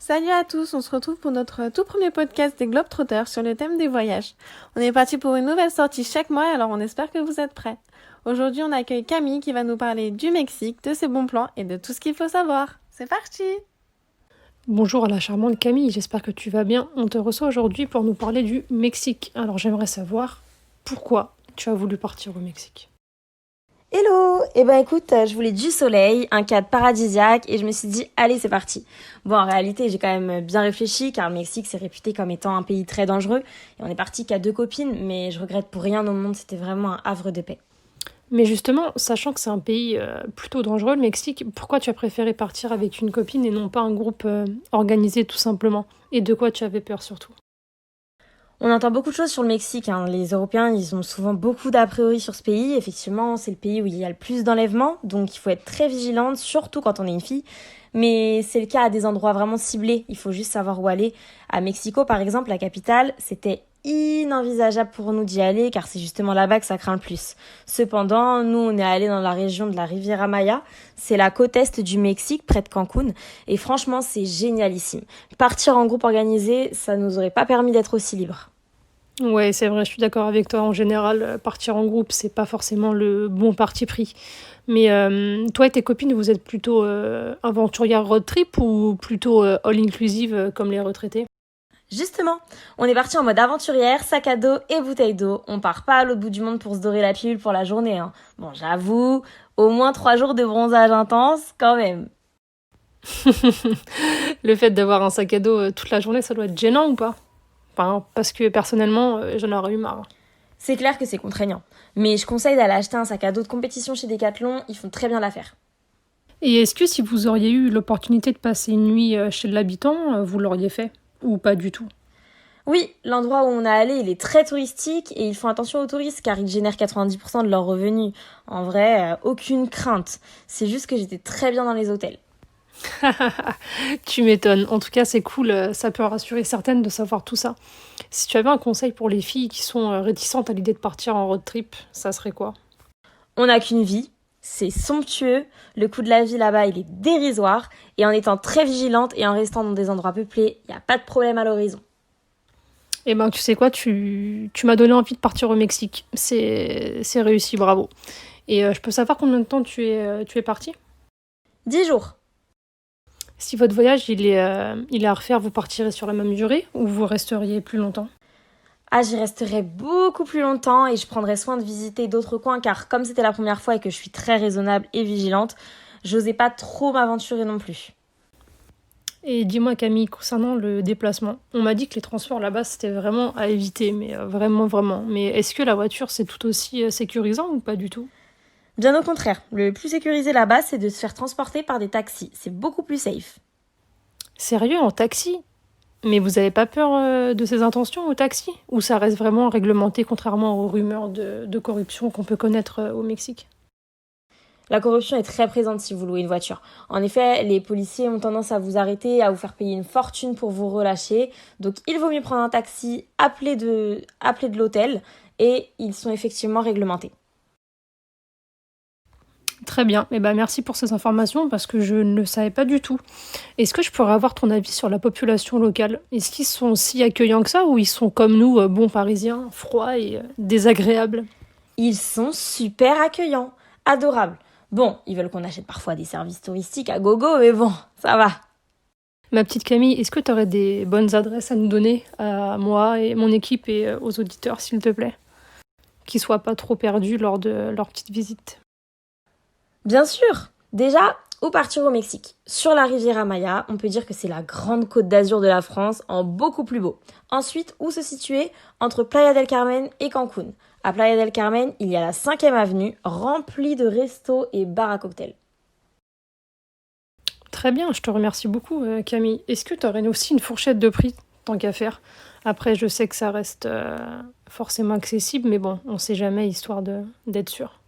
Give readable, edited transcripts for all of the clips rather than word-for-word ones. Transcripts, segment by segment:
Salut à tous, on se retrouve pour notre tout premier podcast des Globetrotters sur le thème des voyages. On est parti pour une nouvelle sortie chaque mois, alors on espère que vous êtes prêts. Aujourd'hui, on accueille Camille qui va nous parler du Mexique, de ses bons plans et de tout ce qu'il faut savoir. C'est parti! Bonjour à la charmante Camille, j'espère que tu vas bien. On te reçoit aujourd'hui pour nous parler du Mexique. Alors j'aimerais savoir pourquoi tu as voulu partir au Mexique. Hello! Écoute, je voulais du soleil, un cadre paradisiaque et je me suis dit, allez, c'est parti. Bon, en réalité, j'ai quand même bien réfléchi car le Mexique, c'est réputé comme étant un pays très dangereux et on est parti qu'à 2 copines, mais je regrette pour rien au monde, c'était vraiment un havre de paix. Mais justement, sachant que c'est un pays plutôt dangereux, le Mexique, pourquoi tu as préféré partir avec une copine et non pas un groupe organisé tout simplement? Et de quoi tu avais peur surtout? On entend beaucoup de choses sur le Mexique, hein. Les Européens, ils ont souvent beaucoup d'a priori sur ce pays. Effectivement, c'est le pays où il y a le plus d'enlèvements, donc il faut être très vigilante, surtout quand on est une fille. Mais c'est le cas à des endroits vraiment ciblés, il faut juste savoir où aller. À Mexico, par exemple, la capitale, c'était inenvisageable pour nous d'y aller, car c'est justement là-bas que ça craint le plus. Cependant, nous, on est allés dans la région de la Riviera Maya, c'est la côte est du Mexique, près de Cancun, et franchement, c'est génialissime. Partir en groupe organisé, ça nous aurait pas permis d'être aussi libres. Ouais, c'est vrai, je suis d'accord avec toi. En général, partir en groupe, c'est pas forcément le bon parti pris. Mais toi et tes copines, vous êtes plutôt aventurière road trip ou plutôt all inclusive comme les retraités? Justement, on est parti en mode aventurière, sac à dos et bouteille d'eau. On part pas à l'autre bout du monde pour se dorer la pilule pour la journée, hein. Bon, j'avoue, au moins 3 jours de bronzage intense, quand même. Le fait d'avoir un sac à dos toute la journée, ça doit être gênant ou pas? Enfin, parce que personnellement, j'en aurais eu marre. C'est clair que c'est contraignant. Mais je conseille d'aller acheter un sac à dos de compétition chez Decathlon, ils font très bien l'affaire. Et est-ce que si vous auriez eu l'opportunité de passer une nuit chez l'habitant, vous l'auriez fait? Ou pas du tout? Oui, l'endroit où on est allé, il est très touristique et ils font attention aux touristes car ils génèrent 90% de leurs revenus. En vrai, aucune crainte. C'est juste que j'étais très bien dans les hôtels. Tu m'étonnes. En tout cas, c'est cool. Ça peut rassurer certaines de savoir tout ça. Si tu avais un conseil pour les filles qui sont réticentes à l'idée de partir en road trip, ça serait quoi? On n'a qu'une vie, c'est somptueux, le coût de la vie là-bas il est dérisoire, et en étant très vigilante et en restant dans des endroits peuplés, il n'y a pas de problème à l'horizon. Eh ben, tu sais quoi, tu m'as donné envie de partir au Mexique. C'est réussi, bravo. Et je peux savoir combien de temps tu es parti? 10 jours. Si votre voyage il est à refaire, vous partirez sur la même durée ou vous resteriez plus longtemps? Ah, j'y resterai beaucoup plus longtemps et je prendrai soin de visiter d'autres coins car comme c'était la première fois et que je suis très raisonnable et vigilante, j'osais pas trop m'aventurer non plus. Et dis-moi Camille, concernant le déplacement, on m'a dit que les transports là-bas c'était vraiment à éviter, mais vraiment vraiment. Mais est-ce que la voiture c'est tout aussi sécurisant ou pas du tout? Bien au contraire, le plus sécurisé là-bas c'est de se faire transporter par des taxis, c'est beaucoup plus safe. Sérieux, en taxi? Mais vous avez pas peur de ces intentions au taxi? Ou ça reste vraiment réglementé contrairement aux rumeurs de corruption qu'on peut connaître au Mexique? La corruption est très présente si vous louez une voiture. En effet, les policiers ont tendance à vous arrêter, à vous faire payer une fortune pour vous relâcher. Donc il vaut mieux prendre un taxi, appeler de l'hôtel et ils sont effectivement réglementés. Très bien, et ben merci pour ces informations parce que je ne le savais pas du tout. Est-ce que je pourrais avoir ton avis sur la population locale? Est-ce qu'ils sont si accueillants que ça ou ils sont comme nous, bons parisiens, froids et désagréables? Ils sont super accueillants, adorables. Bon, ils veulent qu'on achète parfois des services touristiques à gogo, mais bon, ça va. Ma petite Camille, est-ce que tu aurais des bonnes adresses à nous donner, à moi et mon équipe et aux auditeurs, s'il te plaît? Qu'ils soient pas trop perdus lors de leur petite visite. Bien sûr. Déjà, où partir au Mexique? Sur la Riviera Maya, on peut dire que c'est la grande côte d'Azur de la France, en beaucoup plus beau. Ensuite, où se situer? Entre Playa del Carmen et Cancun. À Playa del Carmen, il y a la 5e avenue, remplie de restos et bars à cocktails. Très bien, je te remercie beaucoup, Camille. Est-ce que tu aurais aussi une fourchette de prix, tant qu'à faire? Après, je sais que ça reste forcément accessible, mais bon, on sait jamais, histoire d'être sûr.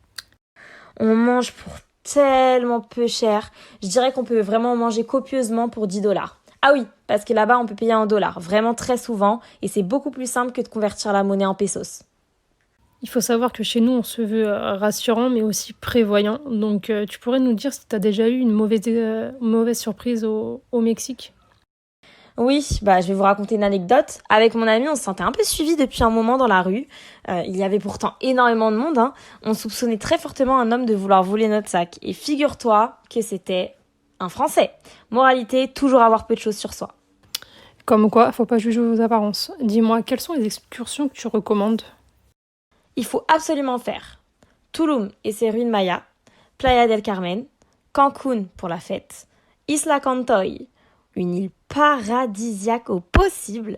On mange pour tellement peu cher. Je dirais qu'on peut vraiment manger copieusement pour 10 dollars. Ah oui, parce que là-bas, on peut payer en dollars, vraiment très souvent, et c'est beaucoup plus simple que de convertir la monnaie en pesos. Il faut savoir que chez nous, on se veut rassurant, mais aussi prévoyant. Donc, tu pourrais nous dire si tu as déjà eu une mauvaise surprise au Mexique? Oui, je vais vous raconter une anecdote. Avec mon ami, on se sentait un peu suivi depuis un moment dans la rue. Il y avait pourtant énormément de monde, hein. On soupçonnait très fortement un homme de vouloir voler notre sac. Et figure-toi que c'était un Français. Moralité, toujours avoir peu de choses sur soi. Comme quoi, faut pas juger vos apparences. Dis-moi, quelles sont les excursions que tu recommandes? Il faut absolument faire Tulum et ses ruines mayas, Playa del Carmen, Cancun pour la fête, Isla Cantoy, une île paradisiaque au possible,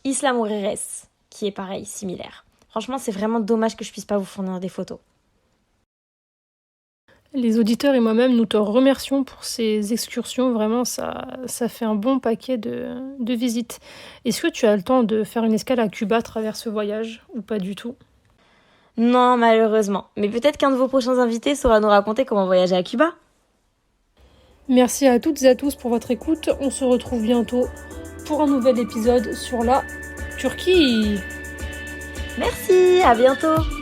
Isla Mujeres, qui est pareil, similaire. Franchement, c'est vraiment dommage que je puisse pas vous fournir des photos. Les auditeurs et moi-même, nous te remercions pour ces excursions. Vraiment, ça fait un bon paquet de visites. Est-ce que tu as le temps de faire une escale à Cuba à travers ce voyage ou pas du tout? Non, malheureusement. Mais peut-être qu'un de vos prochains invités saura nous raconter comment voyager à Cuba. Merci à toutes et à tous pour votre écoute. On se retrouve bientôt pour un nouvel épisode sur la Turquie. Merci, à bientôt.